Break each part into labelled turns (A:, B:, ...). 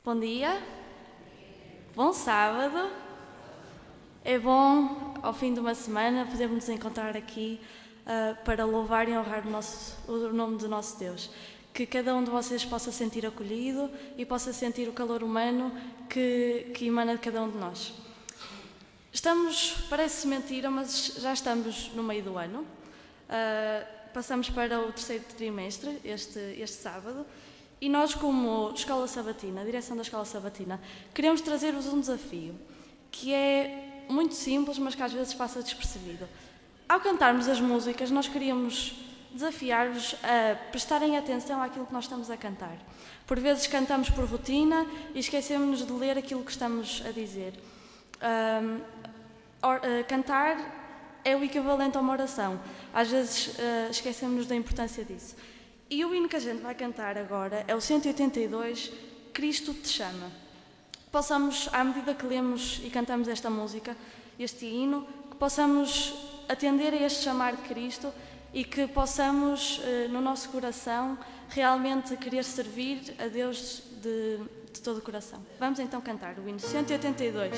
A: Bom dia, bom sábado. É bom, ao fim de uma semana, podermos nos encontrar aqui para louvar e honrar o nome do nosso Deus. Que cada um de vocês possa sentir acolhido e possa sentir o calor humano que emana de cada um de nós. Parece mentira, mas já estamos no meio do ano. Passamos para o terceiro trimestre, este sábado. E nós, como Escola Sabatina, a direção da Escola Sabatina, queremos trazer-vos um desafio, que é muito simples, mas que às vezes passa despercebido. Ao cantarmos as músicas, nós queríamos desafiar-vos a prestarem atenção àquilo que nós estamos a cantar. Por vezes cantamos por rotina e esquecemos-nos de ler aquilo que estamos a dizer. Cantar é o equivalente a uma oração. Às vezes esquecemos-nos da importância disso. E o hino que a gente vai cantar agora é o 182, Cristo te chama. Possamos, à medida que lemos e cantamos esta música, este hino, que possamos atender a este chamar de Cristo e que possamos, no nosso coração, realmente querer servir a Deus de todo o coração. Vamos então cantar o hino 182.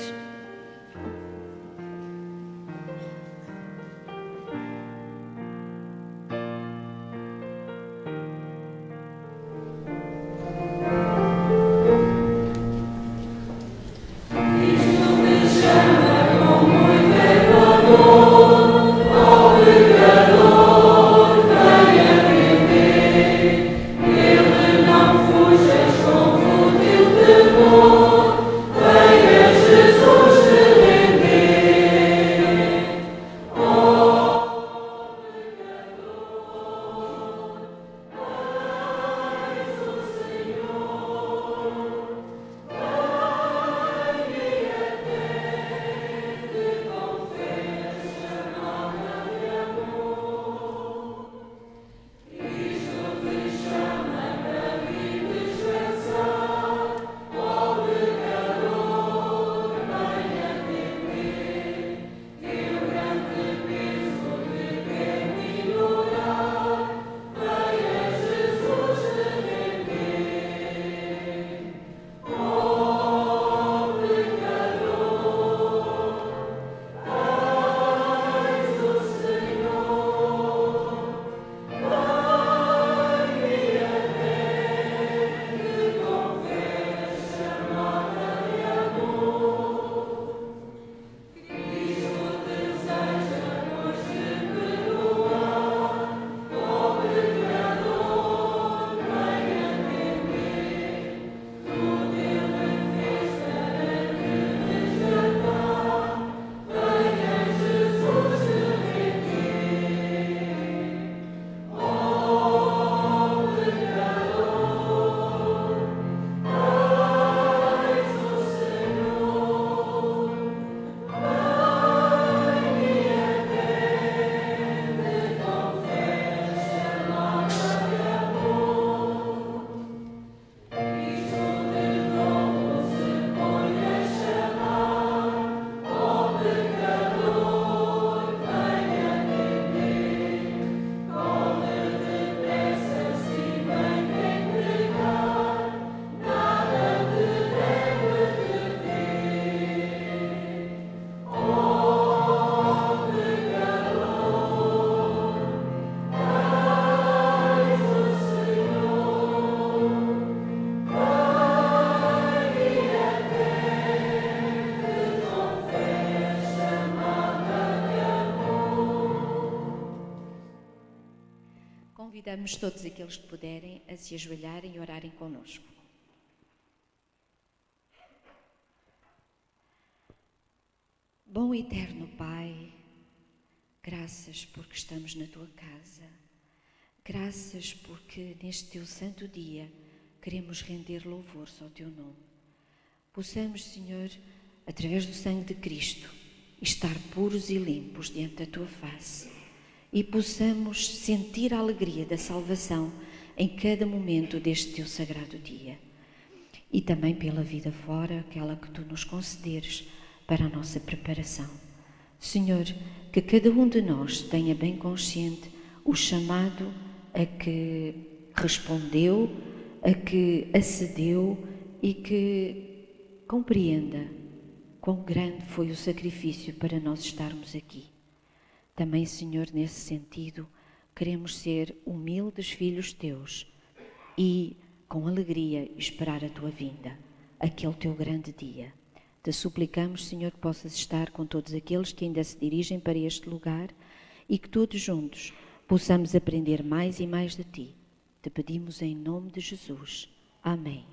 B: Convidamos todos aqueles que puderem a se ajoelharem e orarem connosco. Bom e eterno Pai, graças porque estamos na Tua casa. Graças porque neste Teu santo dia queremos render louvores ao Teu nome. Possamos, Senhor, através do sangue de Cristo, estar puros e limpos diante da Tua face. E possamos sentir a alegria da salvação em cada momento deste Teu sagrado dia. E também pela vida fora, aquela que Tu nos concederes para a nossa preparação. Senhor, que cada um de nós tenha bem consciente o chamado a que respondeu, a que acedeu e que compreenda quão grande foi o sacrifício para nós estarmos aqui. Também, Senhor, nesse sentido, queremos ser humildes filhos teus e, com alegria, esperar a tua vinda, aquele teu grande dia. Te suplicamos, Senhor, que possas estar com todos aqueles que ainda se dirigem para este lugar e que todos juntos possamos aprender mais e mais de ti. Te pedimos em nome de Jesus. Amém.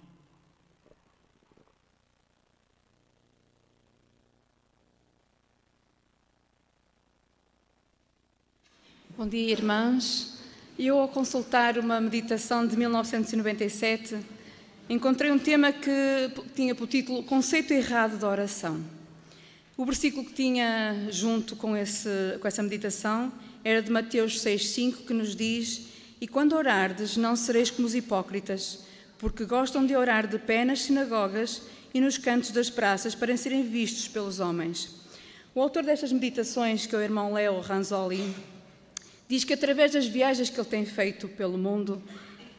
C: Bom dia, irmãs. Eu, ao consultar uma meditação de 1997, encontrei um tema que tinha por título Conceito Errado da Oração. O versículo que tinha junto com essa meditação era de Mateus 6,5, que nos diz: E quando orardes, não sereis como os hipócritas, porque gostam de orar de pé nas sinagogas e nos cantos das praças para serem vistos pelos homens. O autor destas meditações, que é o irmão Leo Ranzoli, diz que através das viagens que ele tem feito pelo mundo,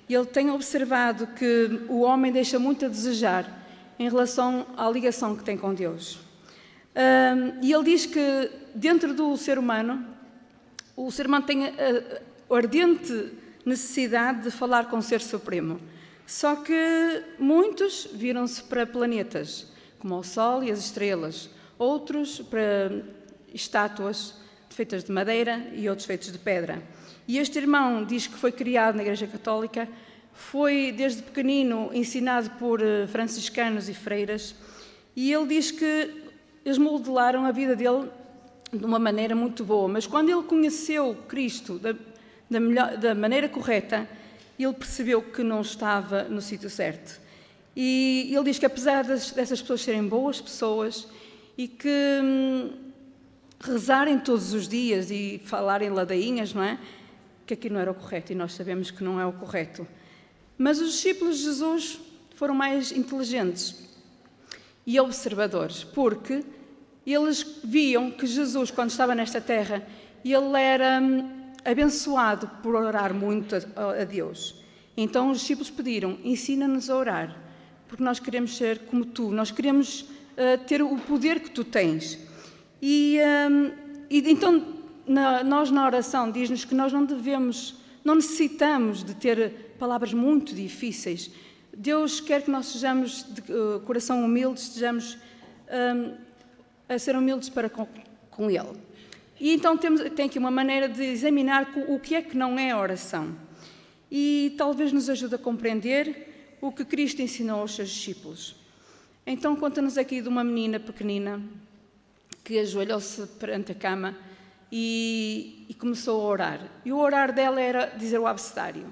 C: ele tem observado que o homem deixa muito a desejar em relação à ligação que tem com Deus. E ele diz que dentro do ser humano, o ser humano tem a ardente necessidade de falar com o Ser Supremo. Só que muitos viram-se para planetas, como o Sol e as estrelas, outros para estátuas feitas de madeira e outros feitos de pedra. E este irmão diz que foi criado na Igreja Católica, foi desde pequenino ensinado por franciscanos e freiras, e ele diz que eles modelaram a vida dele de uma maneira muito boa, mas quando ele conheceu Cristo da maneira correta, ele percebeu que não estava no sítio certo. E ele diz que apesar dessas pessoas serem boas pessoas e que rezarem todos os dias e falarem ladainhas, não é? Que aqui não era o correto, e nós sabemos que não é o correto. Mas os discípulos de Jesus foram mais inteligentes e observadores, porque eles viam que Jesus, quando estava nesta terra, ele era abençoado por orar muito a Deus. Então os discípulos pediram: ensina-nos a orar, porque nós queremos ser como tu, nós queremos ter o poder que tu tens. E então nós na oração diz-nos que nós não necessitamos de ter palavras muito difíceis. Deus quer que nós sejamos de coração humilde, estejamos a ser humildes para com Ele. E então tem aqui uma maneira de examinar o que é que não é oração. E talvez nos ajude a compreender o que Cristo ensinou aos seus discípulos. Então conta-nos aqui de uma menina pequenina que ajoelhou-se perante a cama e começou a orar. E o orar dela era dizer o abecedário.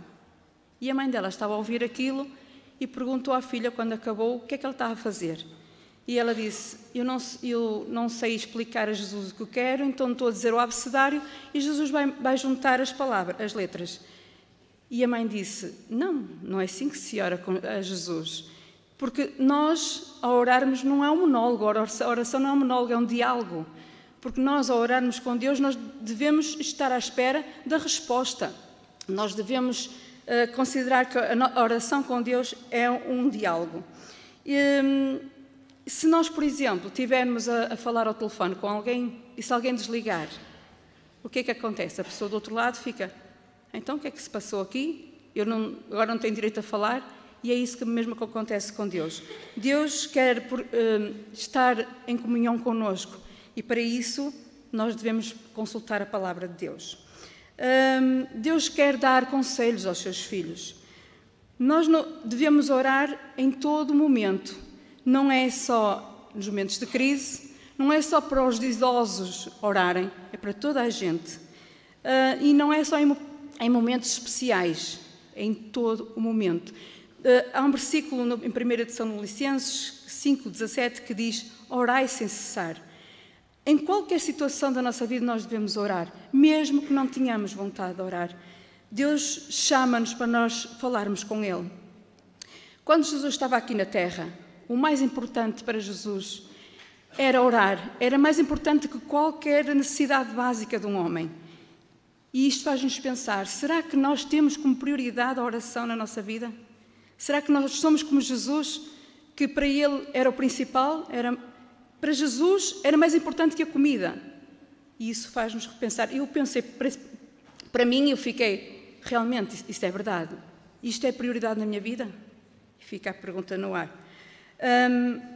C: E a mãe dela estava a ouvir aquilo e perguntou à filha, quando acabou, o que é que ela estava a fazer. E ela disse: eu não sei explicar a Jesus o que eu quero, então estou a dizer o abecedário e Jesus vai juntar as letras. E a mãe disse: não é assim que se ora a Jesus. Porque nós, ao orarmos, não é um monólogo, a oração não é um monólogo, é um diálogo. Porque nós, ao orarmos com Deus, nós devemos estar à espera da resposta. Nós devemos considerar que a oração com Deus é um diálogo. Se nós, por exemplo, estivermos a falar ao telefone com alguém e se alguém desligar, o que é que acontece? A pessoa do outro lado fica: então o que é que se passou aqui? Agora não tenho direito a falar. E é isso mesmo que acontece com Deus. Deus quer estar em comunhão connosco e para isso nós devemos consultar a palavra de Deus. Deus quer dar conselhos aos seus filhos. Nós devemos orar em todo momento. Não é só nos momentos de crise, não é só para os idosos orarem, é para toda a gente. E não é só em momentos especiais, é em todo o momento. Há um versículo em 1 Tessalonicenses 5,17 que diz: orai sem cessar. Em qualquer situação da nossa vida nós devemos orar, mesmo que não tenhamos vontade de orar. Deus chama-nos para nós falarmos com Ele. Quando Jesus estava aqui na terra, o mais importante para Jesus era orar. Era mais importante que qualquer necessidade básica de um homem. E isto faz-nos pensar: será que nós temos como prioridade a oração na nossa vida? Será que nós somos como Jesus, que para ele era o principal, para Jesus era mais importante que a comida. E isso faz-nos repensar. Eu pensei, para mim, eu fiquei, realmente, isto é verdade? Isto é prioridade na minha vida? E fica a pergunta no ar.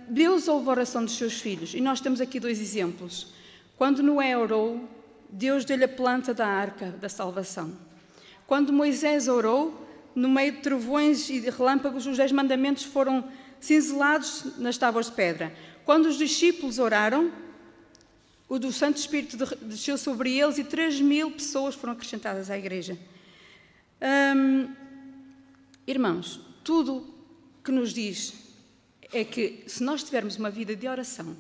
C: Deus ouve a oração dos seus filhos, e nós temos aqui 2 exemplos. Quando Noé orou, Deus deu-lhe a planta da arca da salvação. Quando Moisés orou, no meio de trovões e de relâmpagos, os 10 mandamentos foram cinzelados nas tábuas de pedra. Quando os discípulos oraram, o do Santo Espírito desceu sobre eles e 3.000 pessoas foram acrescentadas à igreja. Irmãos, tudo que nos diz é que se nós tivermos uma vida de oração,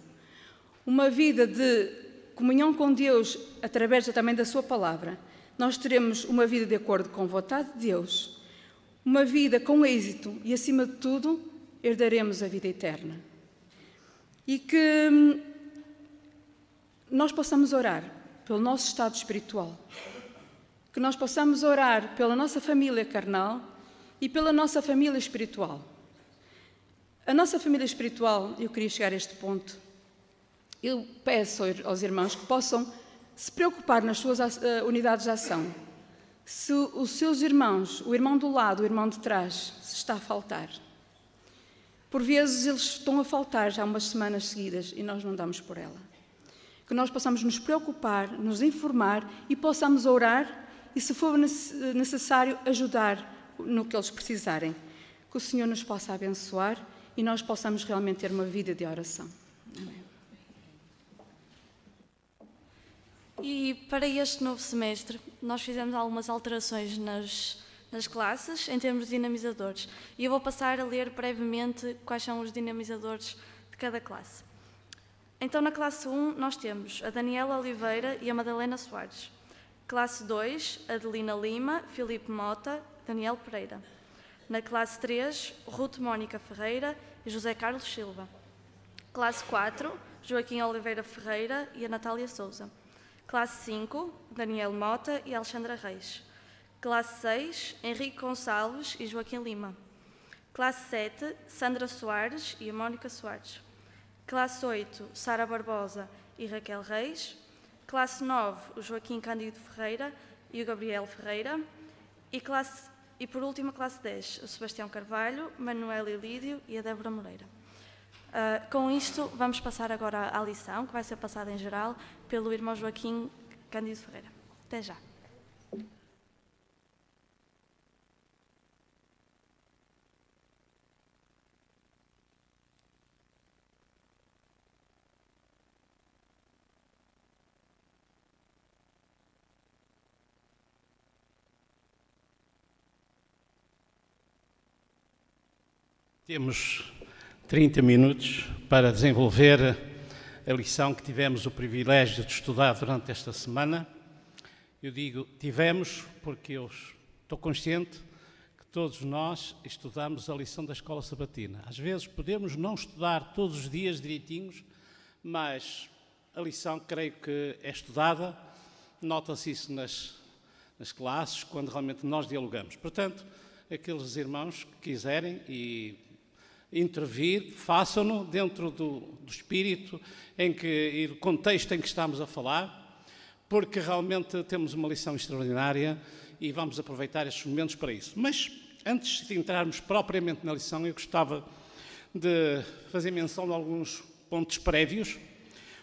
C: uma vida de comunhão com Deus através também da sua palavra, nós teremos uma vida de acordo com a vontade de Deus, uma vida com êxito e, acima de tudo, herdaremos a vida eterna. E que nós possamos orar pelo nosso estado espiritual, que nós possamos orar pela nossa família carnal e pela nossa família espiritual. A nossa família espiritual, eu queria chegar a este ponto, eu peço aos irmãos que possam se preocupar nas suas unidades de ação. Se os seus irmãos, o irmão do lado, o irmão de trás, se está a faltar. Por vezes eles estão a faltar já há umas semanas seguidas e nós não damos por ela. Que nós possamos nos preocupar, nos informar e possamos orar e, se for necessário, ajudar no que eles precisarem. Que o Senhor nos possa abençoar e nós possamos realmente ter uma vida de oração. Amém.
A: E para este novo semestre, nós fizemos algumas alterações nas classes, em termos de dinamizadores. E eu vou passar a ler brevemente quais são os dinamizadores de cada classe. Então, na classe 1, nós temos a Daniela Oliveira e a Madalena Soares. Classe 2, Adelina Lima, Filipe Mota, Daniel Pereira. Na classe 3, Ruth Mónica Ferreira e José Carlos Silva. Classe 4, Joaquim Oliveira Ferreira e a Natália Souza. Classe 5, Daniel Mota e Alexandra Reis. Classe 6, Henrique Gonçalves e Joaquim Lima. Classe 7, Sandra Soares e a Mónica Soares. Classe 8, Sara Barbosa e Raquel Reis. Classe 9, o Joaquim Cândido Ferreira e o Gabriel Ferreira. E por último, a classe 10, o Sebastião Carvalho, Manuel Ilídio e a Débora Moreira. Com isto, vamos passar agora à lição, que vai ser passada em geral pelo irmão Joaquim Cândido Ferreira. Até já.
D: Temos 30 minutos para desenvolver a lição que tivemos o privilégio de estudar durante esta semana. Eu digo tivemos porque eu estou consciente que todos nós estudamos a lição da Escola Sabatina. Às vezes podemos não estudar todos os dias direitinhos, mas a lição creio que é estudada, nota-se isso nas classes, quando realmente nós dialogamos. Portanto, aqueles irmãos que quiserem intervir, façam-no dentro do espírito e do contexto em que estamos a falar, porque realmente temos uma lição extraordinária e vamos aproveitar estes momentos para isso. Mas, antes de entrarmos propriamente na lição, eu gostava de fazer menção de alguns pontos prévios.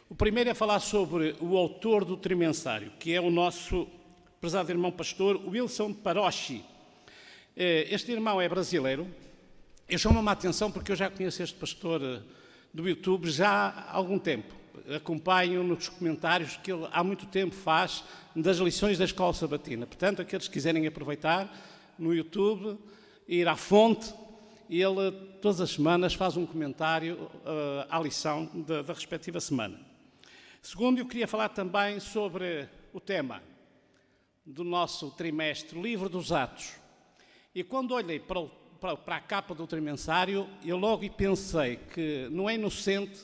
D: O primeiro é falar sobre o autor do trimensário, que é o nosso prezado irmão pastor Wilson Parochi. Este irmão é brasileiro. Eu chamo-me a atenção porque eu já conheço este pastor do YouTube já há algum tempo. Acompanho nos comentários que ele há muito tempo faz das lições da Escola Sabatina. Portanto, aqueles que quiserem aproveitar no YouTube, ir à fonte, ele todas as semanas faz um comentário à lição da respectiva semana. Segundo, eu queria falar também sobre o tema do nosso trimestre, o Livro dos Atos. E quando olhei para a capa do trimensário, eu logo pensei que não é inocente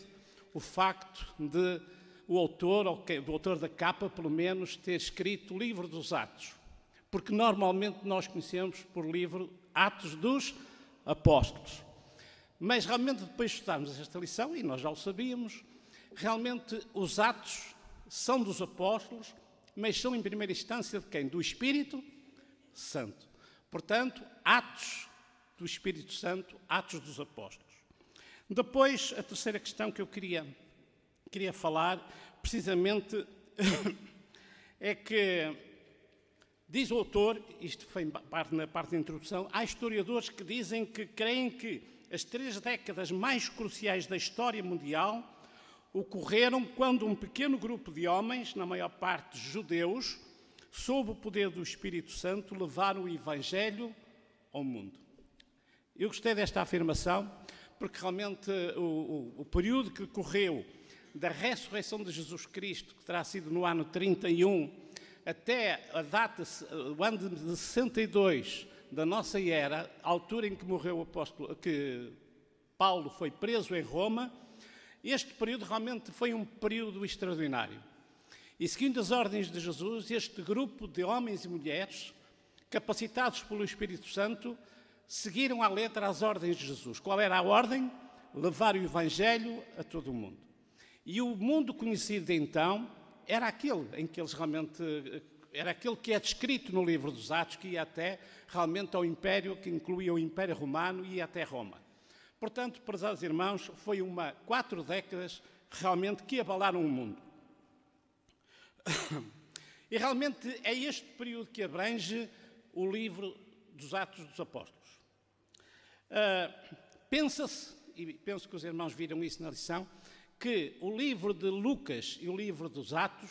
D: o facto de o autor, ou do autor da capa, pelo menos, ter escrito o Livro dos Atos. Porque normalmente nós conhecemos por livro Atos dos Apóstolos. Mas realmente depois de estudarmos esta lição, e nós já o sabíamos, realmente os atos são dos apóstolos, mas são em primeira instância de quem? Do Espírito Santo. Portanto, atos do Espírito Santo, atos dos apóstolos. Depois, a terceira questão que eu queria falar, precisamente, é que, diz o autor, isto foi na parte da introdução, há historiadores que dizem que creem que as 3 décadas mais cruciais da história mundial ocorreram quando um pequeno grupo de homens, na maior parte judeus, sob o poder do Espírito Santo, levaram o Evangelho ao mundo. Eu gostei desta afirmação, porque realmente o período que correu da ressurreição de Jesus Cristo, que terá sido no ano 31, até a data, o ano de 62 da nossa era, a altura em que morreu o apóstolo, que Paulo foi preso em Roma, este período realmente foi um período extraordinário. E seguindo as ordens de Jesus, este grupo de homens e mulheres, capacitados pelo Espírito Santo, seguiram à letra as ordens de Jesus. Qual era a ordem? Levar o Evangelho a todo o mundo. E o mundo conhecido então era aquele em que eles realmente, era aquele que é descrito no livro dos Atos, que ia até realmente ao Império, que incluía o Império Romano e ia até Roma. Portanto, prezados irmãos, foi 4 décadas realmente que abalaram o mundo. E realmente é este período que abrange o livro dos Atos dos Apóstolos. Pensa-se, e penso que os irmãos viram isso na lição, que o livro de Lucas e o livro dos Atos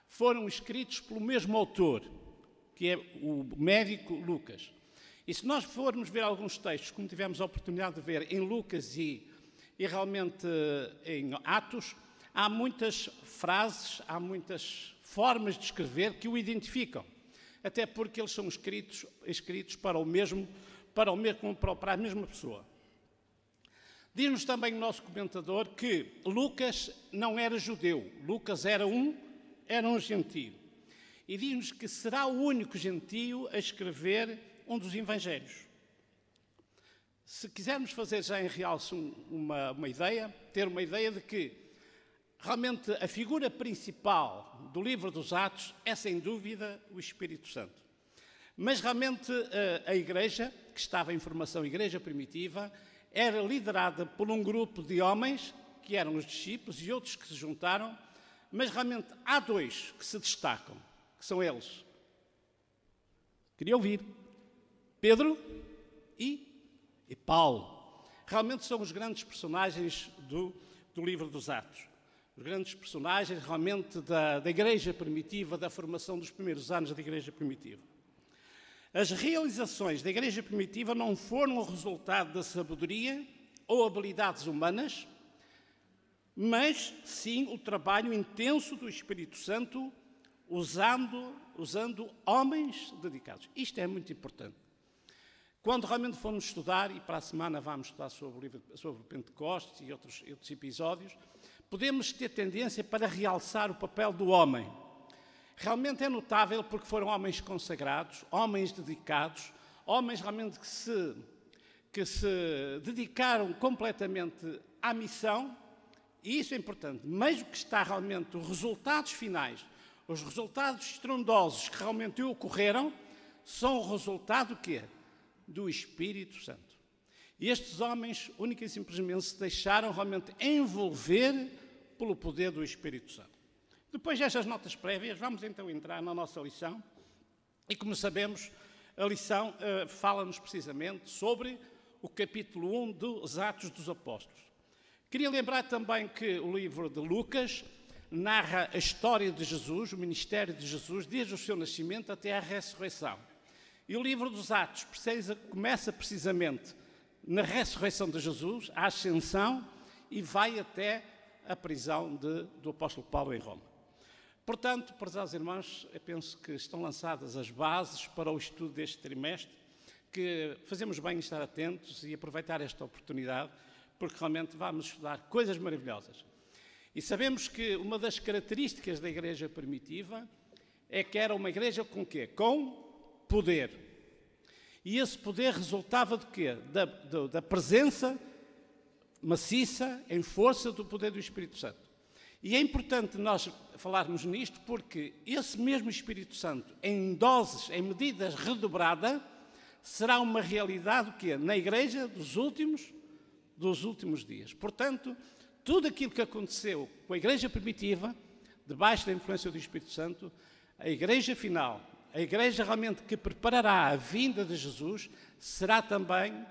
D: foram escritos pelo mesmo autor, que é o médico Lucas. E se nós formos ver alguns textos, como tivemos a oportunidade de ver em Lucas e realmente em Atos, há muitas frases, há muitas formas de escrever que o identificam, até porque eles são escritos para a mesma pessoa. Diz-nos também o nosso comentador que Lucas não era judeu, Lucas era um gentio. E diz-nos que será o único gentio a escrever um dos evangelhos. Se quisermos fazer já em realce ter uma ideia de que realmente a figura principal do livro dos Atos é sem dúvida o Espírito Santo. Mas realmente a igreja, que estava em formação, a igreja primitiva, era liderada por um grupo de homens, que eram os discípulos, e outros que se juntaram, mas realmente há 2 que se destacam, que são eles. Queria ouvir. Pedro e Paulo. Realmente são os grandes personagens do livro dos Atos. Os grandes personagens realmente da igreja primitiva, da formação dos primeiros anos da igreja primitiva. As realizações da igreja primitiva não foram o resultado da sabedoria ou habilidades humanas, mas sim o trabalho intenso do Espírito Santo, usando homens dedicados. Isto é muito importante. Quando realmente formos estudar, e para a semana vamos estudar sobre o Pentecostes e outros episódios, podemos ter tendência para realçar o papel do homem. Realmente é notável porque foram homens consagrados, homens dedicados, homens realmente que se dedicaram completamente à missão, e isso é importante. Mas o que está realmente, os resultados finais, os resultados estrondosos que realmente ocorreram, são o resultado do quê? Do Espírito Santo. E estes homens, única e simplesmente, se deixaram realmente envolver pelo poder do Espírito Santo. Depois destas notas prévias, vamos então entrar na nossa lição. E como sabemos, a lição fala-nos precisamente sobre o capítulo 1 dos Atos dos Apóstolos. Queria lembrar também que o livro de Lucas narra a história de Jesus, o ministério de Jesus, desde o seu nascimento até à ressurreição. E o livro dos Atos começa precisamente na ressurreição de Jesus, a ascensão, e vai até a prisão do apóstolo Paulo em Roma. Portanto, prezados irmãos, eu penso que estão lançadas as bases para o estudo deste trimestre, que fazemos bem em estar atentos e aproveitar esta oportunidade, porque realmente vamos estudar coisas maravilhosas. E sabemos que uma das características da igreja primitiva é que era uma igreja com quê? Com poder. E esse poder resultava de quê? Da presença maciça, em força do poder do Espírito Santo. E é importante nós falarmos nisto porque esse mesmo Espírito Santo, em doses, em medidas redobradas, será uma realidade o quê? Na Igreja dos últimos dias. Portanto, tudo aquilo que aconteceu com a Igreja primitiva, debaixo da influência do Espírito Santo, a Igreja final, a Igreja realmente que preparará a vinda de Jesus, será também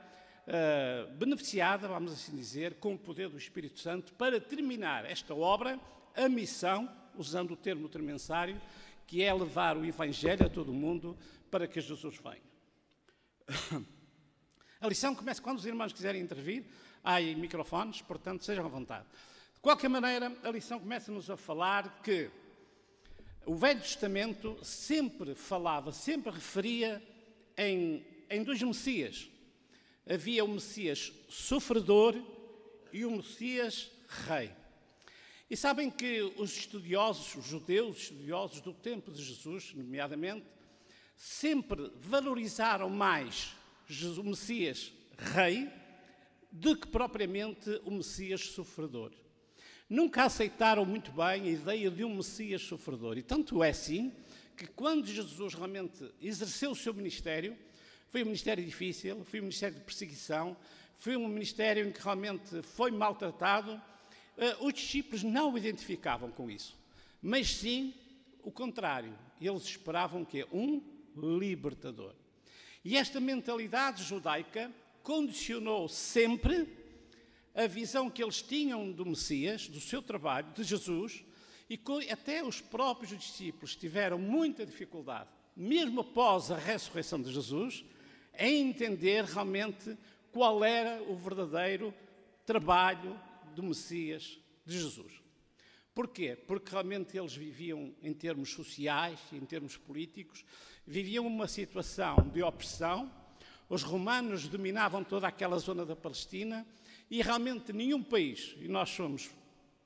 D: beneficiada, vamos assim dizer, com o poder do Espírito Santo para terminar esta obra, a missão, usando o termo tremensário, que é levar o Evangelho a todo o mundo para que Jesus venha. A lição começa quando os irmãos quiserem intervir, há aí microfones, portanto sejam à vontade. De qualquer maneira, a lição começa-nos a falar que o Velho Testamento sempre falava, sempre referia em dois Messias. Havia o Messias sofredor e o Messias rei. E sabem que os estudiosos, os judeus, estudiosos do tempo de Jesus, nomeadamente, sempre valorizaram mais o Messias rei do que propriamente o Messias sofredor. Nunca aceitaram muito bem a ideia de um Messias sofredor. E tanto é assim que quando Jesus realmente exerceu o seu ministério, foi um ministério difícil, foi um ministério de perseguição, foi um ministério em que realmente foi maltratado. Os discípulos não o identificavam com isso, mas sim o contrário. Eles esperavam que um libertador. E esta mentalidade judaica condicionou sempre a visão que eles tinham do Messias, do seu trabalho, de Jesus, e até os próprios discípulos tiveram muita dificuldade, mesmo após a ressurreição de Jesus, em entender realmente qual era o verdadeiro trabalho do Messias de Jesus. Porquê? Porque realmente eles viviam em termos sociais, em termos políticos, viviam uma situação de opressão. Os romanos dominavam toda aquela zona da Palestina e realmente nenhum país, e nós somos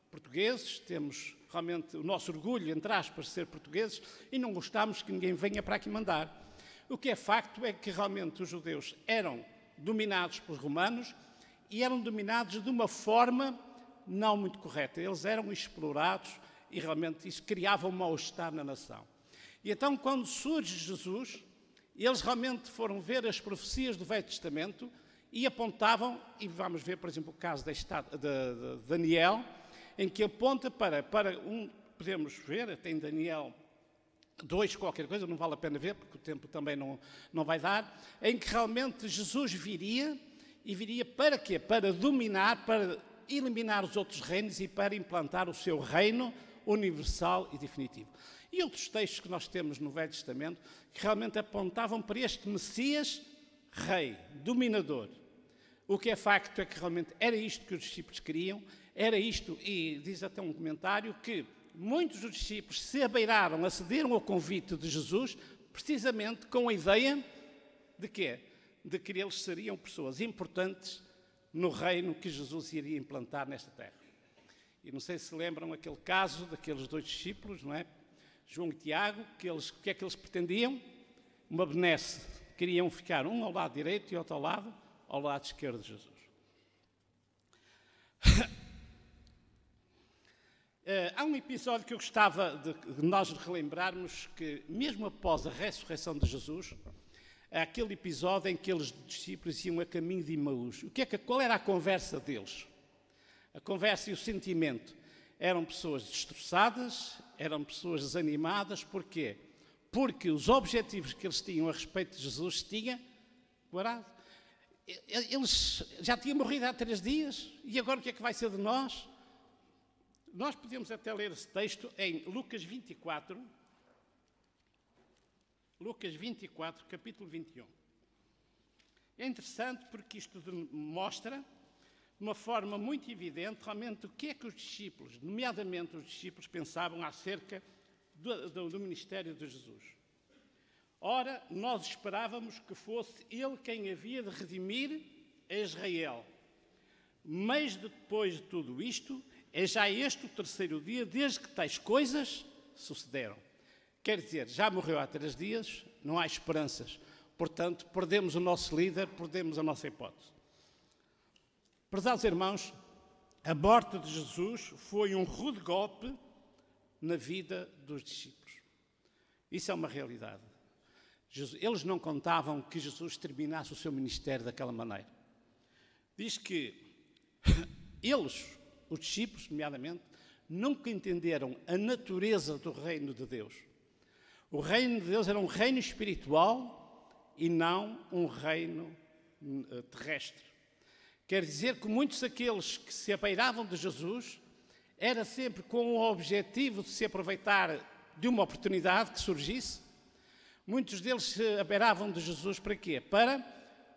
D: portugueses, temos realmente o nosso orgulho, entre aspas, de ser portugueses, e não gostamos que ninguém venha para aqui mandar. O que é facto é que realmente os judeus eram dominados pelos romanos e eram dominados de uma forma não muito correta. Eles eram explorados e realmente isso criava um mal-estar na nação. E então, quando surge Jesus, eles realmente foram ver as profecias do Velho Testamento e apontavam, e vamos ver, por exemplo, o caso de Daniel, em que aponta para podemos ver, até em Daniel 2, qualquer coisa, não vale a pena ver, porque o tempo também não vai dar, em que realmente Jesus viria, e viria para quê? Para dominar, para eliminar os outros reinos e para implantar o seu reino universal e definitivo. E outros textos que nós temos no Velho Testamento que realmente apontavam para este Messias rei, dominador. O que é facto é que realmente era isto que os discípulos queriam, era isto, e diz até um comentário que muitos dos discípulos se abeiraram, acederam ao convite de Jesus, precisamente com a ideia de quê? De que eles seriam pessoas importantes no reino que Jesus iria implantar nesta terra. E não sei se lembram aquele caso daqueles dois discípulos, não é? João e Tiago, o que é que eles pretendiam? Uma benesse. Queriam ficar um ao lado direito e outro ao lado esquerdo de Jesus. Há um episódio que eu gostava de nós relembrarmos, que mesmo após a ressurreição de Jesus, é aquele episódio em que aqueles discípulos iam a caminho de Emaús. Qual era a conversa deles? A conversa e o sentimento. Eram pessoas destroçadas, eram pessoas desanimadas. Porquê? Porque os objetivos que eles tinham a respeito de Jesus tinham guardado. Eles já tinham morrido há 3 dias e agora o que é que vai ser de nós? Nós podemos até ler esse texto em Lucas 24, capítulo 21. É interessante porque isto mostra, de uma forma muito evidente, realmente o que é que os discípulos, nomeadamente os discípulos, pensavam acerca do ministério de Jesus. Ora, nós esperávamos que fosse ele quem havia de redimir a Israel. Mas depois de tudo isto, é já este o 3º dia desde que tais coisas sucederam. Quer dizer, já morreu há 3 dias, não há esperanças. Portanto, perdemos o nosso líder, perdemos a nossa hipótese. Prezados irmãos, a morte de Jesus foi um rude golpe na vida dos discípulos. Isso é uma realidade. Eles não contavam que Jesus terminasse o seu ministério daquela maneira. Diz que eles, os discípulos, nomeadamente, nunca entenderam a natureza do reino de Deus. O reino de Deus era um reino espiritual e não um reino terrestre. Quer dizer que muitos daqueles que se abeiravam de Jesus era sempre com o objetivo de se aproveitar de uma oportunidade que surgisse. Muitos deles se abeiravam de Jesus para quê? Para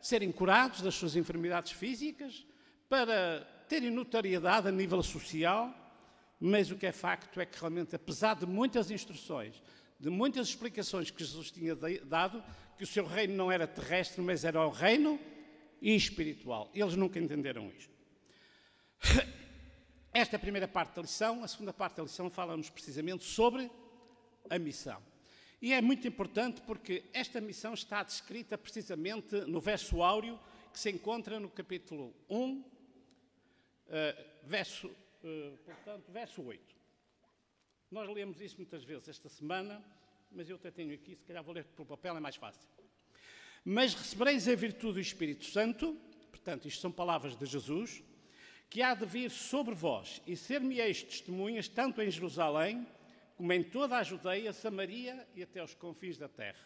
D: serem curados das suas enfermidades físicas, para terem notoriedade a nível social, mas o que é facto é que realmente, apesar de muitas instruções, de muitas explicações que Jesus tinha dado, que o seu reino não era terrestre, mas era o reino espiritual. Eles nunca entenderam isto. Esta é a primeira parte da lição. A segunda parte da lição fala-nos precisamente sobre a missão. E é muito importante porque esta missão está descrita precisamente no verso áureo que se encontra no capítulo 1, verso 8. Nós lemos isso muitas vezes esta semana, mas eu até tenho aqui, se calhar vou ler pelo papel, é mais fácil. Mas recebereis a virtude do Espírito Santo, portanto, isto são palavras de Jesus, que há de vir sobre vós e ser-me-eis testemunhas tanto em Jerusalém, como em toda a Judeia, Samaria e até aos confins da terra.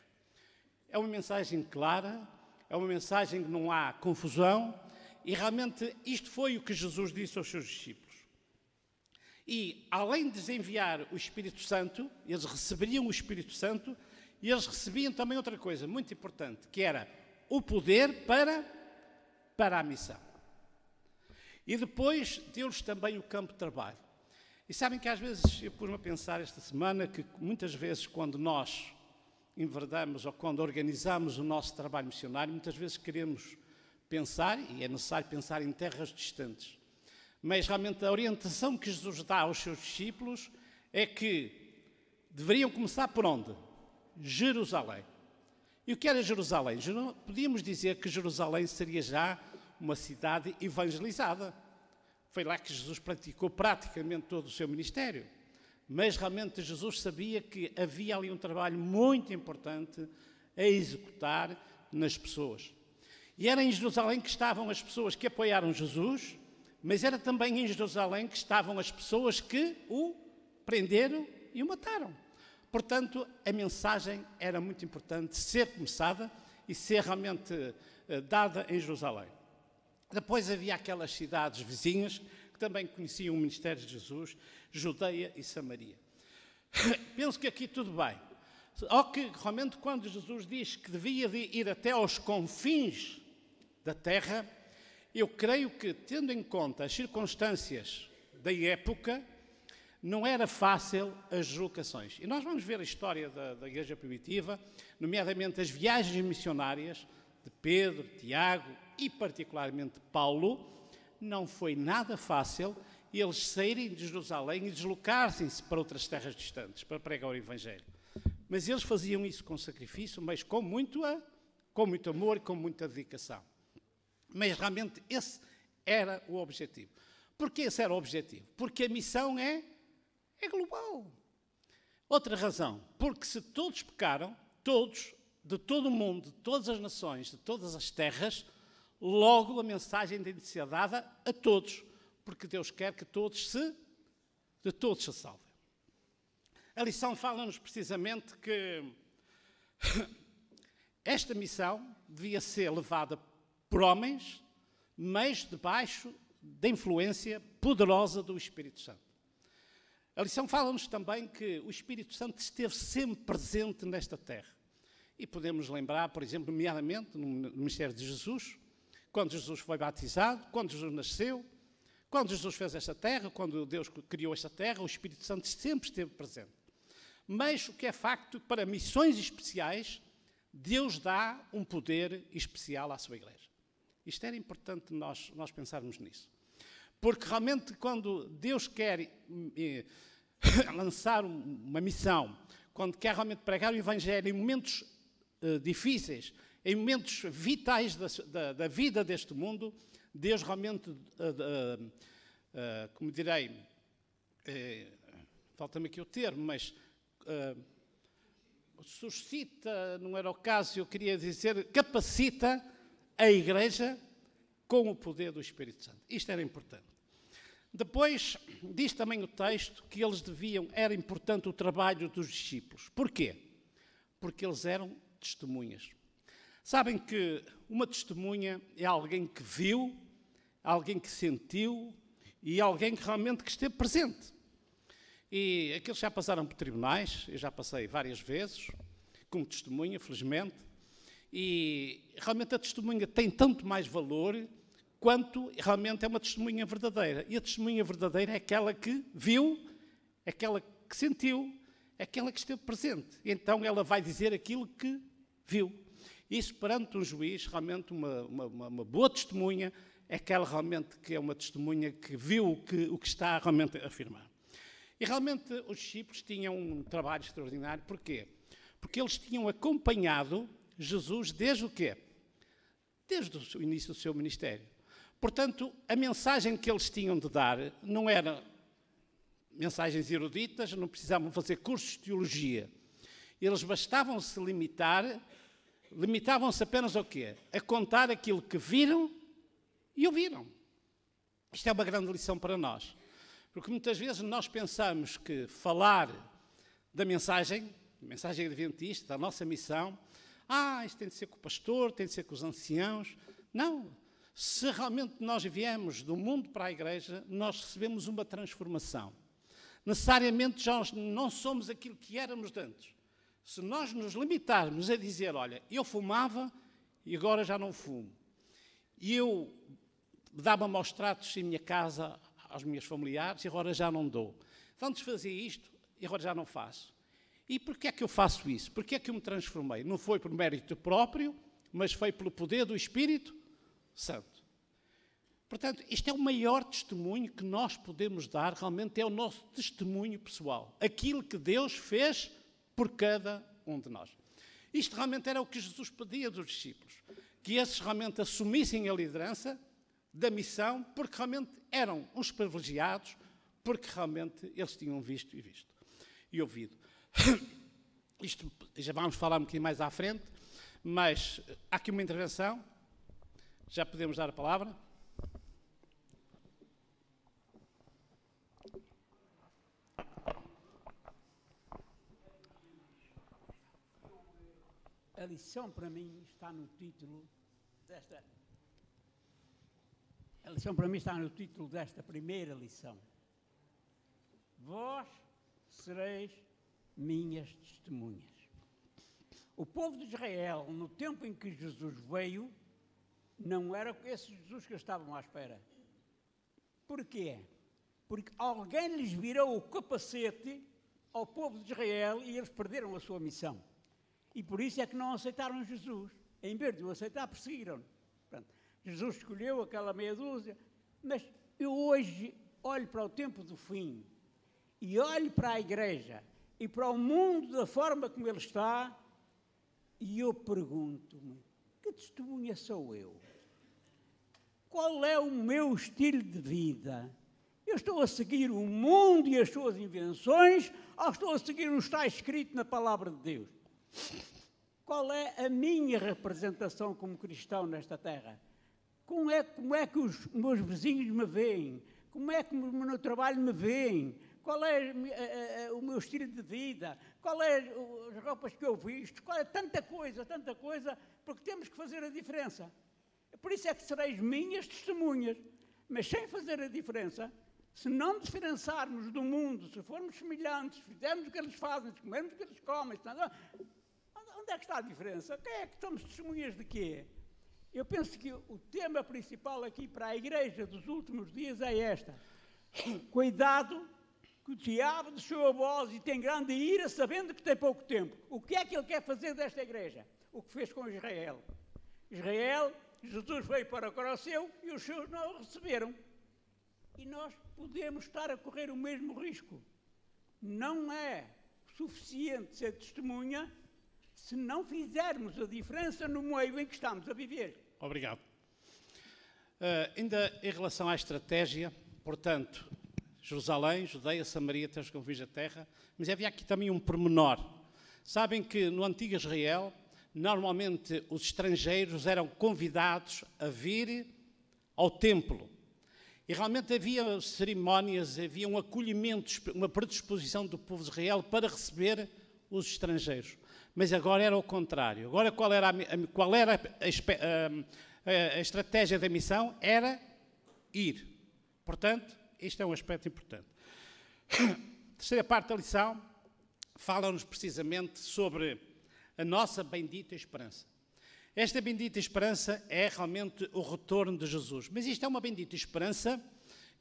D: É uma mensagem clara, é uma mensagem que não há confusão, e realmente isto foi o que Jesus disse aos seus discípulos. E, além de enviar o Espírito Santo, eles receberiam o Espírito Santo, e eles recebiam também outra coisa muito importante, que era o poder para a missão. E depois deu-lhes também o campo de trabalho. E sabem que às vezes, eu pus-me a pensar esta semana, que muitas vezes quando nós enverdamos ou quando organizamos o nosso trabalho missionário, muitas vezes queremos pensar, e é necessário pensar em terras distantes. Mas realmente a orientação que Jesus dá aos seus discípulos é que deveriam começar por onde? Jerusalém. E o que era Jerusalém? Podíamos dizer que Jerusalém seria já uma cidade evangelizada. Foi lá que Jesus praticou praticamente todo o seu ministério. Mas realmente Jesus sabia que havia ali um trabalho muito importante a executar nas pessoas. E era em Jerusalém que estavam as pessoas que apoiaram Jesus, mas era também em Jerusalém que estavam as pessoas que o prenderam e o mataram. Portanto, a mensagem era muito importante ser começada e ser realmente dada em Jerusalém. Depois havia aquelas cidades vizinhas que também conheciam o ministério de Jesus, Judeia e Samaria. Penso que aqui tudo bem. Só que realmente quando Jesus diz que devia de ir até aos confins da terra, eu creio que, tendo em conta as circunstâncias da época, não era fácil as deslocações. E nós vamos ver a história da Igreja Primitiva, nomeadamente as viagens missionárias de Pedro, Tiago e particularmente Paulo. Não foi nada fácil eles saírem de Jerusalém e deslocarem-se para outras terras distantes para pregar o Evangelho. Mas eles faziam isso com sacrifício, mas com muito amor e com muita dedicação. Mas realmente esse era o objetivo. Porquê esse era o objetivo? Porque a missão é global. Outra razão, porque se todos pecaram, todos, de todo o mundo, de todas as nações, de todas as terras, logo a mensagem tem de ser dada a todos, porque Deus quer que todos se salvem. A lição fala-nos precisamente que esta missão devia ser levada por homens, mas debaixo da influência poderosa do Espírito Santo. A lição fala-nos também que o Espírito Santo esteve sempre presente nesta terra. E podemos lembrar, por exemplo, nomeadamente no ministério de Jesus, quando Jesus foi batizado, quando Jesus nasceu, quando Jesus fez esta terra, quando Deus criou esta terra, o Espírito Santo sempre esteve presente. Mas o que é facto, para missões especiais, Deus dá um poder especial à sua igreja. Isto era importante nós pensarmos nisso. Porque realmente quando Deus quer lançar uma missão, quando quer realmente pregar o Evangelho em momentos difíceis, em momentos vitais da vida deste mundo, Deus realmente, como direi, falta-me aqui o termo, mas suscita, não era o caso, eu queria dizer, capacita a Igreja com o poder do Espírito Santo. Isto era importante. Depois, diz também o texto que era importante o trabalho dos discípulos. Porquê? Porque eles eram testemunhas. Sabem que uma testemunha é alguém que viu, alguém que sentiu e alguém que realmente esteve presente. E aqueles já passaram por tribunais, eu já passei várias vezes, como testemunha, felizmente, e realmente a testemunha tem tanto mais valor quanto realmente é uma testemunha verdadeira. E a testemunha verdadeira é aquela que viu, aquela que sentiu, aquela que esteve presente. E então ela vai dizer aquilo que viu. Isso, perante um juiz, realmente uma boa testemunha é aquela realmente que é uma testemunha que viu o que está realmente a afirmar. E realmente os discípulos tinham um trabalho extraordinário. Porquê? Porque eles tinham acompanhado Jesus desde o quê? Desde o início do seu ministério. Portanto, a mensagem que eles tinham de dar não era mensagens eruditas, não precisavam fazer cursos de teologia. Eles limitavam-se apenas ao quê? A contar aquilo que viram e ouviram. Isto é uma grande lição para nós. Porque muitas vezes nós pensamos que falar da mensagem adventista, da nossa missão, isto tem de ser com o pastor, tem de ser com os anciãos. Não. Se realmente nós viemos do mundo para a igreja, nós recebemos uma transformação. Necessariamente nós não somos aquilo que éramos antes. Se nós nos limitarmos a dizer, olha, eu fumava e agora já não fumo. E eu dava maus tratos em minha casa aos meus familiares e agora já não dou. Antes fazia isto e agora já não faço. E porquê é que eu faço isso? Porquê é que eu me transformei? Não foi por mérito próprio, mas foi pelo poder do Espírito Santo. Portanto, isto é o maior testemunho que nós podemos dar, realmente é o nosso testemunho pessoal. Aquilo que Deus fez por cada um de nós. Isto realmente era o que Jesus pedia dos discípulos, que esses realmente assumissem a liderança da missão, porque realmente eram uns privilegiados, porque realmente eles tinham visto e ouvido. Isto já vamos falar um bocadinho mais à frente, mas há aqui uma intervenção. Já podemos dar a palavra?
E: A lição para mim está no título desta... A lição para mim está no título desta primeira lição. Vós sereis minhas testemunhas. O povo de Israel, no tempo em que Jesus veio, não era esse Jesus que estavam à espera. Porquê? Porque alguém lhes virou o capacete ao povo de Israel e eles perderam a sua missão. E por isso é que não aceitaram Jesus. Em vez de o aceitar, perseguiram-no. Jesus escolheu aquela meia dúzia, mas eu hoje olho para o tempo do fim e olho para a igreja e para o mundo da forma como ele está e eu pergunto-me, que testemunha sou eu? Qual é o meu estilo de vida? Eu estou a seguir o mundo e as suas invenções ou estou a seguir o que está escrito na palavra de Deus? Qual é a minha representação como cristão nesta terra? Como é que os meus vizinhos me veem? Como é que no meu trabalho me veem? Qual é o meu estilo de vida? Qual é as roupas que eu visto? Qual é tanta coisa, porque temos que fazer a diferença. Por isso é que sereis minhas testemunhas, mas sem fazer a diferença, se não diferenciarmos do mundo, se formos semelhantes, se fizermos o que eles fazem, se comermos o que eles comem, onde é que está a diferença? Quem é que somos testemunhas de quê? Eu penso que o tema principal aqui para a igreja dos últimos dias é esta. Cuidado, que o diabo deixou a voz e tem grande ira, sabendo que tem pouco tempo. O que é que ele quer fazer desta igreja? O que fez com Israel. Jesus veio para o coração e os seus não o receberam. E nós podemos estar a correr o mesmo risco. Não é suficiente ser testemunha se não fizermos a diferença no meio em que estamos a viver.
D: Obrigado. Ainda em relação à estratégia, portanto, Jerusalém, Judeia, Samaria, até os confins da terra, mas havia aqui também um pormenor. Sabem que no antigo Israel, normalmente os estrangeiros eram convidados a vir ao templo. E realmente havia cerimónias, havia um acolhimento, uma predisposição do povo de Israel para receber os estrangeiros. Mas agora era o contrário. Agora qual era a estratégia da missão? Era ir. Portanto, isto é um aspecto importante. A terceira parte da lição fala-nos precisamente sobre a nossa bendita esperança. Esta bendita esperança é realmente o retorno de Jesus. Mas isto é uma bendita esperança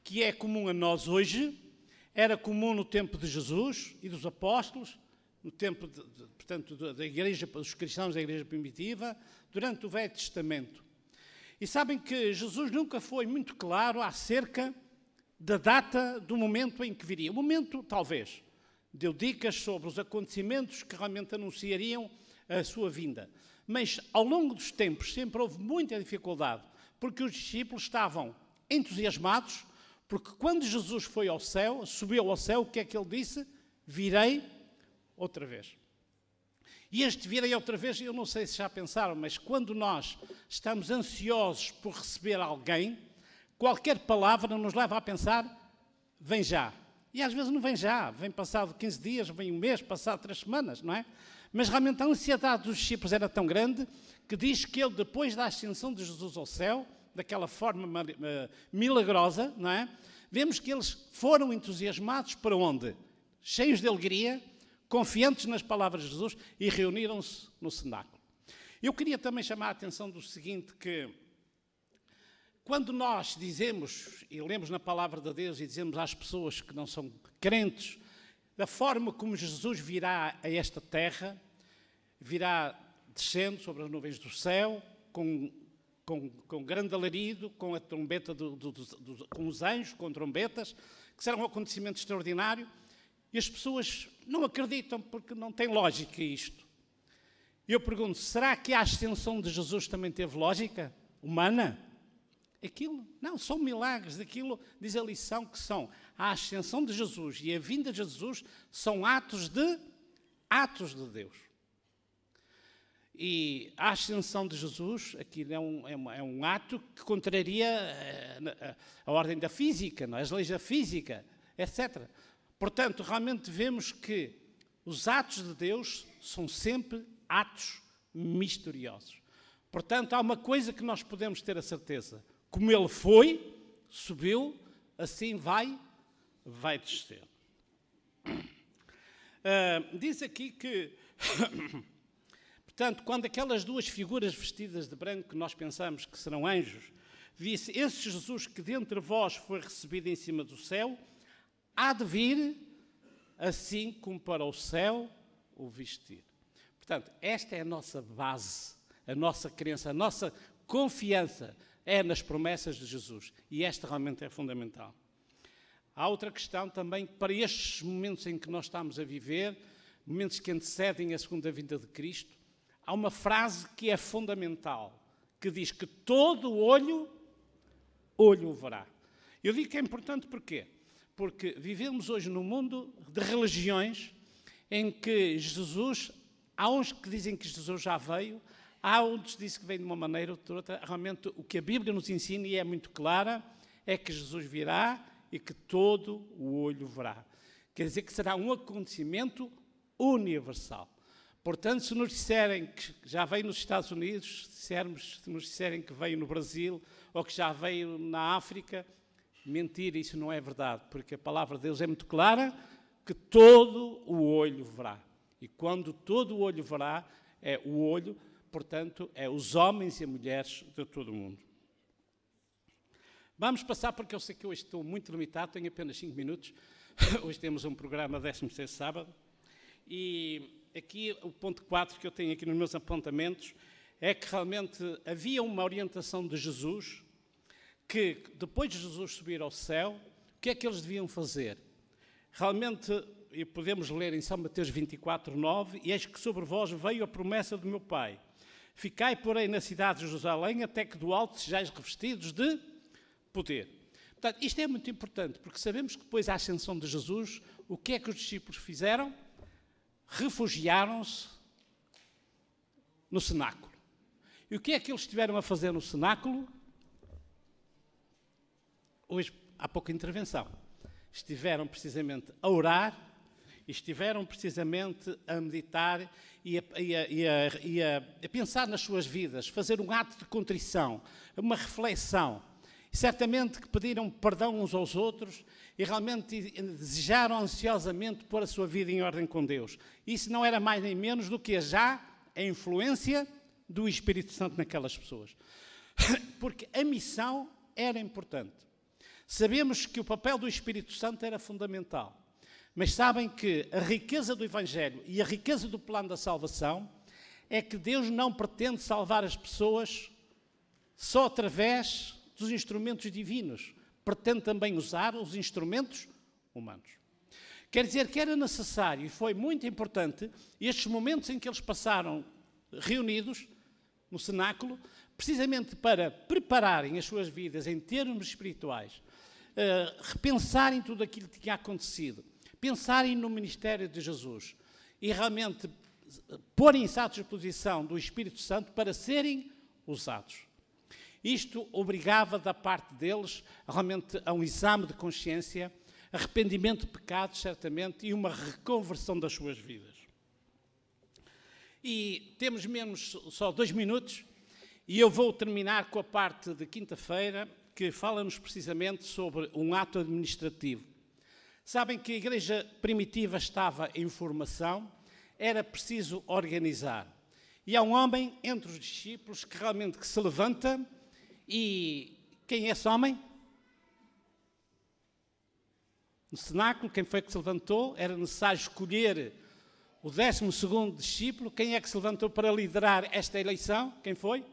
D: que é comum a nós hoje, era comum no tempo de Jesus e dos apóstolos, no tempo, portanto, da igreja, dos cristãos da igreja primitiva, durante o Velho Testamento. E sabem que Jesus nunca foi muito claro acerca da data do momento em que viria. O momento, talvez, deu dicas sobre os acontecimentos que realmente anunciariam a sua vinda. Mas, ao longo dos tempos, sempre houve muita dificuldade, porque os discípulos estavam entusiasmados, porque quando Jesus foi ao céu, subiu ao céu, o que é que ele disse? Virei outra vez. E este virei outra vez, eu não sei se já pensaram, mas quando nós estamos ansiosos por receber alguém, qualquer palavra nos leva a pensar, vem já. E às vezes não vem já, vem passado 15 dias, vem um mês, passado 3 semanas, não é? Mas realmente a ansiedade dos discípulos era tão grande que diz que ele, depois da ascensão de Jesus ao céu, daquela forma milagrosa, não é? Vemos que eles foram entusiasmados para onde? Cheios de alegria, confiantes nas palavras de Jesus e reuniram-se no cenáculo. Eu queria também chamar a atenção do seguinte, que quando nós dizemos e lemos na palavra de Deus e dizemos às pessoas que não são crentes, da forma como Jesus virá a esta terra, virá descendo sobre as nuvens do céu, com grande alarido, com a trombeta com os anjos, com trombetas, que será um acontecimento extraordinário, e as pessoas não acreditam porque não tem lógica isto. Eu pergunto, será que a ascensão de Jesus também teve lógica humana? Aquilo, não, são milagres, aquilo diz a lição que são a ascensão de Jesus e a vinda de Jesus são atos de Deus. E a ascensão de Jesus, aqui é um ato que contraria a ordem da física, não é? As leis da física, etc. Portanto, realmente vemos que os atos de Deus são sempre atos misteriosos. Portanto, há uma coisa que nós podemos ter a certeza. Como ele foi, subiu, assim vai descer. Diz aqui que, portanto, quando aquelas duas figuras vestidas de branco, que nós pensamos que serão anjos, disse, esse Jesus que dentre vós foi recebido em cima do céu, há de vir, assim como para o céu o vestir. Portanto, esta é a nossa base, a nossa crença, a nossa confiança é nas promessas de Jesus. E esta realmente é fundamental. Há outra questão também, para estes momentos em que nós estamos a viver, momentos que antecedem a segunda vinda de Cristo, há uma frase que é fundamental, que diz que todo olho o verá. Eu digo que é importante porquê? Porque vivemos hoje num mundo de religiões em que Jesus, há uns que dizem que Jesus já veio, há outros que dizem que vem de uma maneira ou de outra. Realmente o que a Bíblia nos ensina, e é muito clara, é que Jesus virá e que todo o olho verá. Quer dizer que será um acontecimento universal. Portanto, se nos disserem que já veio nos Estados Unidos, se nos disserem que veio no Brasil ou que já veio na África, mentira, isso não é verdade, porque a palavra de Deus é muito clara que todo o olho verá. E quando todo o olho verá, é o olho, portanto, é os homens e as mulheres de todo o mundo. Vamos passar, porque eu sei que hoje estou muito limitado, tenho apenas 5 minutos. Hoje temos um programa 16º sábado. E aqui o ponto 4 que eu tenho aqui nos meus apontamentos é que realmente havia uma orientação de Jesus que, depois de Jesus subir ao céu, o que é que eles deviam fazer? Realmente, e podemos ler em São Mateus 24:9, e eis que sobre vós veio a promessa do meu Pai. Ficai, porém, na cidade de Jerusalém, até que do alto sejais revestidos de poder. Portanto, isto é muito importante, porque sabemos que depois da ascensão de Jesus, o que é que os discípulos fizeram? Refugiaram-se no cenáculo. E o que é que eles estiveram a fazer no cenáculo? Hoje, há pouca intervenção. Estiveram precisamente a orar, estiveram precisamente a meditar e a pensar nas suas vidas, fazer um ato de contrição, uma reflexão. E certamente que pediram perdão uns aos outros e realmente desejaram ansiosamente pôr a sua vida em ordem com Deus. Isso não era mais nem menos do que já a influência do Espírito Santo naquelas pessoas. Porque a missão era importante. Sabemos que o papel do Espírito Santo era fundamental. Mas sabem que a riqueza do Evangelho e a riqueza do plano da salvação é que Deus não pretende salvar as pessoas só através dos instrumentos divinos. Pretende também usar os instrumentos humanos. Quer dizer que era necessário, e foi muito importante, estes momentos em que eles passaram reunidos no cenáculo, precisamente para prepararem as suas vidas em termos espirituais, repensarem tudo aquilo que tinha acontecido, pensarem no ministério de Jesus e realmente porem-se à disposição do Espírito Santo para serem usados. Isto obrigava da parte deles realmente a um exame de consciência, arrependimento de pecados, certamente, e uma reconversão das suas vidas. E temos menos só 2 minutos, e eu vou terminar com a parte de quinta-feira, que fala-nos precisamente sobre um ato administrativo. Sabem que a igreja primitiva estava em formação, era preciso organizar. E há um homem entre os discípulos que realmente se levanta, e quem é esse homem? No cenáculo, quem foi que se levantou? Era necessário escolher o 12º discípulo. Quem é que se levantou para liderar esta eleição? Quem foi?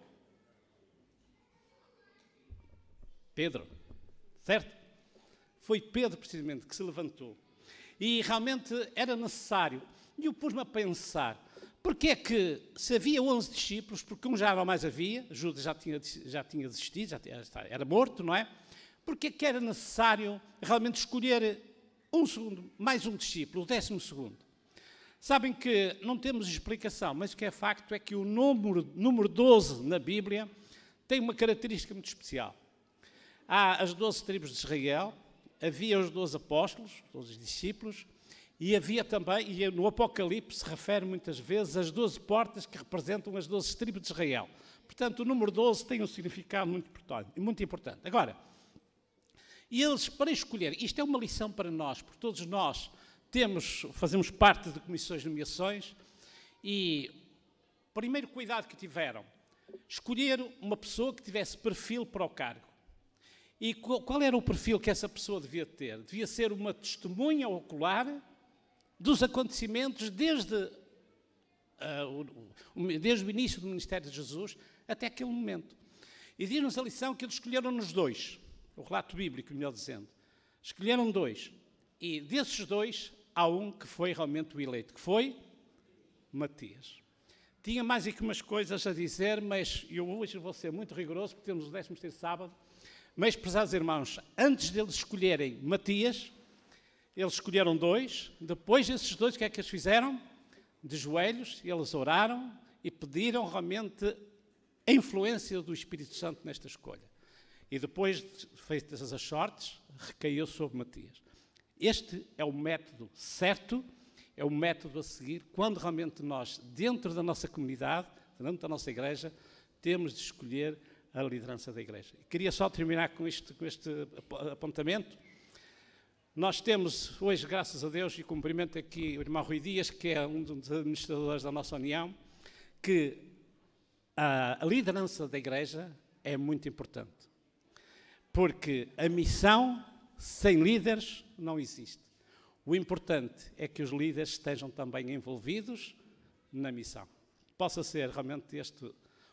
D: Pedro, certo? Foi Pedro, precisamente, que se levantou. E realmente era necessário. E eu pus-me a pensar, porque é que, se havia 11 discípulos, porque um já não mais havia, Judas já tinha desistido, era morto, não é? Porque é que era necessário realmente escolher mais um discípulo, o 12º? Sabem que não temos explicação, mas o que é facto é que o número 12 na Bíblia tem uma característica muito especial. Há as 12 tribos de Israel, havia os 12 apóstolos, os 12 discípulos, e havia também, e no Apocalipse se refere muitas vezes às 12 portas que representam as 12 tribos de Israel. Portanto, o número 12 tem um significado muito importante. Agora, eles, para escolher, isto é uma lição para nós, porque todos nós fazemos parte de comissões de nomeações, e o primeiro cuidado que tiveram, escolher uma pessoa que tivesse perfil para o cargo. E qual era o perfil que essa pessoa devia ter? Devia ser uma testemunha ocular dos acontecimentos desde o início do ministério de Jesus até aquele momento. E diz-nos a lição que eles escolheram-nos 2, o relato bíblico, melhor dizendo. Escolheram 2. E desses 2, há um que foi realmente o eleito, que foi Matias. Tinha mais aqui umas coisas a dizer, mas eu hoje vou ser muito rigoroso, porque temos o 13º sábado. Mas, prezados irmãos, antes deles escolherem Matias, eles escolheram 2, depois desses 2, o que é que eles fizeram? De joelhos, eles oraram e pediram realmente a influência do Espírito Santo nesta escolha. E depois, feitas as sortes, recaiu sobre Matias. Este é o método certo, é o método a seguir, quando realmente nós, dentro da nossa comunidade, dentro da nossa igreja, temos de escolher a liderança da igreja. Queria só terminar com este apontamento. Nós temos hoje, graças a Deus, e cumprimento aqui o irmão Rui Dias, que é um dos administradores da nossa união, que a liderança da igreja é muito importante. Porque a missão sem líderes não existe. O importante é que os líderes estejam também envolvidos na missão. Possa ser realmente este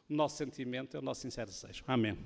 D: o nosso sentimento, é o nosso sincero desejo. Amém.